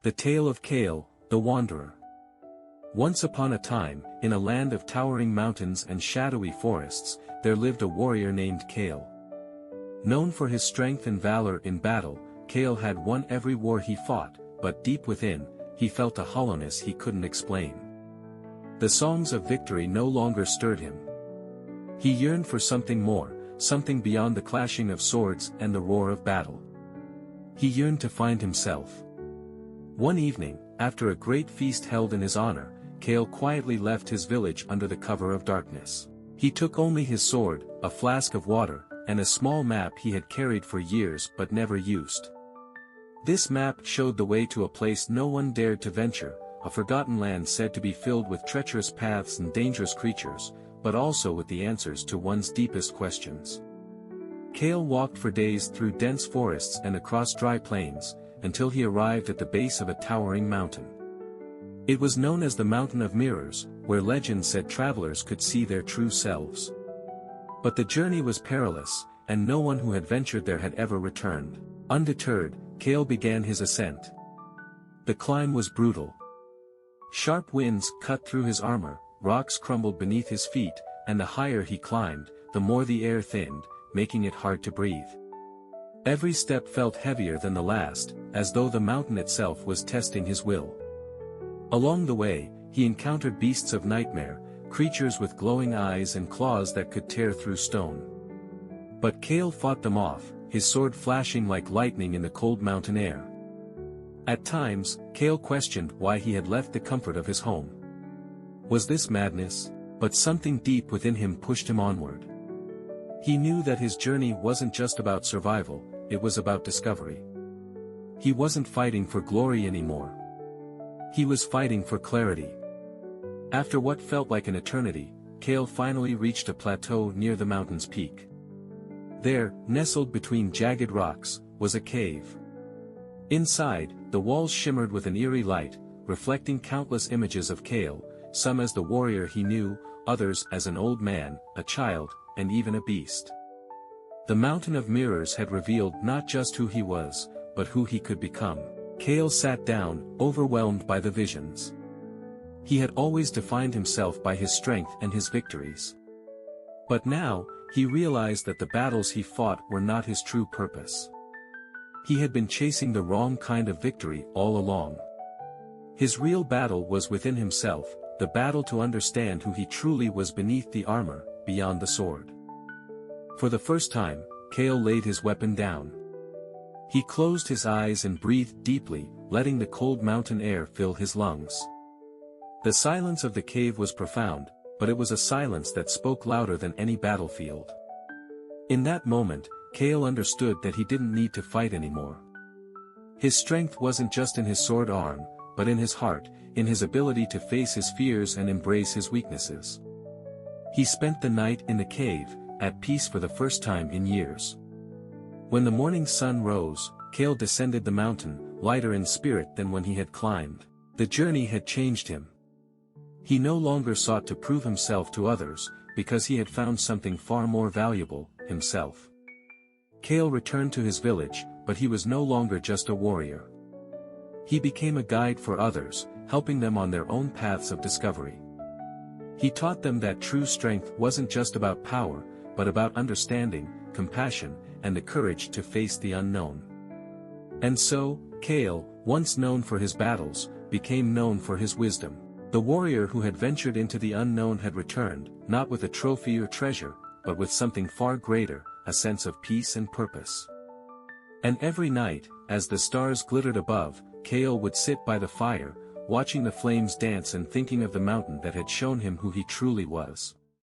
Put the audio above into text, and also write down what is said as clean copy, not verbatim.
The Tale of Kale, the Wanderer. Once upon a time, in a land of towering mountains and shadowy forests, there lived a warrior named Kale. Known for his strength and valor in battle, Kale had won every war he fought, but deep within, he felt a hollowness he couldn't explain. The songs of victory no longer stirred him. He yearned for something more, something beyond the clashing of swords and the roar of battle. He yearned to find himself. One evening, after a great feast held in his honor, Kale quietly left his village under the cover of darkness. He took only his sword, a flask of water, and a small map he had carried for years but never used. This map showed the way to a place no one dared to venture, a forgotten land said to be filled with treacherous paths and dangerous creatures, but also with the answers to one's deepest questions. Kale walked for days through dense forests and across dry plains, until he arrived at the base of a towering mountain. It was known as the Mountain of Mirrors, where legend said travelers could see their true selves. But the journey was perilous, and no one who had ventured there had ever returned. Undeterred, Kale began his ascent. The climb was brutal. Sharp winds cut through his armor, rocks crumbled beneath his feet, and the higher he climbed, the more the air thinned, making it hard to breathe. Every step felt heavier than the last, as though the mountain itself was testing his will. Along the way, he encountered beasts of nightmare, creatures with glowing eyes and claws that could tear through stone. But Kale fought them off, his sword flashing like lightning in the cold mountain air. At times, Kale questioned why he had left the comfort of his home. Was this madness? But something deep within him pushed him onward. He knew that his journey wasn't just about survival, it was about discovery. He wasn't fighting for glory anymore. He was fighting for clarity. After what felt like an eternity, Kale finally reached a plateau near the mountain's peak. There, nestled between jagged rocks, was a cave. Inside, the walls shimmered with an eerie light, reflecting countless images of Kale, some as the warrior he knew, others as an old man, a child, and even a beast. The Mountain of Mirrors had revealed not just who he was, but who he could become. Kale sat down, overwhelmed by the visions. He had always defined himself by his strength and his victories. But now, he realized that the battles he fought were not his true purpose. He had been chasing the wrong kind of victory all along. His real battle was within himself, the battle to understand who he truly was beneath the armor, beyond the sword. For the first time, Kale laid his weapon down. He closed his eyes and breathed deeply, letting the cold mountain air fill his lungs. The silence of the cave was profound, but it was a silence that spoke louder than any battlefield. In that moment, Kale understood that he didn't need to fight anymore. His strength wasn't just in his sword arm, but in his heart, in his ability to face his fears and embrace his weaknesses. He spent the night in the cave, at peace for the first time in years. When the morning sun rose, Kale descended the mountain, lighter in spirit than when he had climbed. The journey had changed him. He no longer sought to prove himself to others, because he had found something far more valuable, himself. Kale returned to his village, but he was no longer just a warrior. He became a guide for others, helping them on their own paths of discovery. He taught them that true strength wasn't just about power, but about understanding, compassion, and the courage to face the unknown. And so, Kale, once known for his battles, became known for his wisdom. The warrior who had ventured into the unknown had returned, not with a trophy or treasure, but with something far greater, a sense of peace and purpose. And every night, as the stars glittered above, Kale would sit by the fire, watching the flames dance and thinking of the mountain that had shown him who he truly was.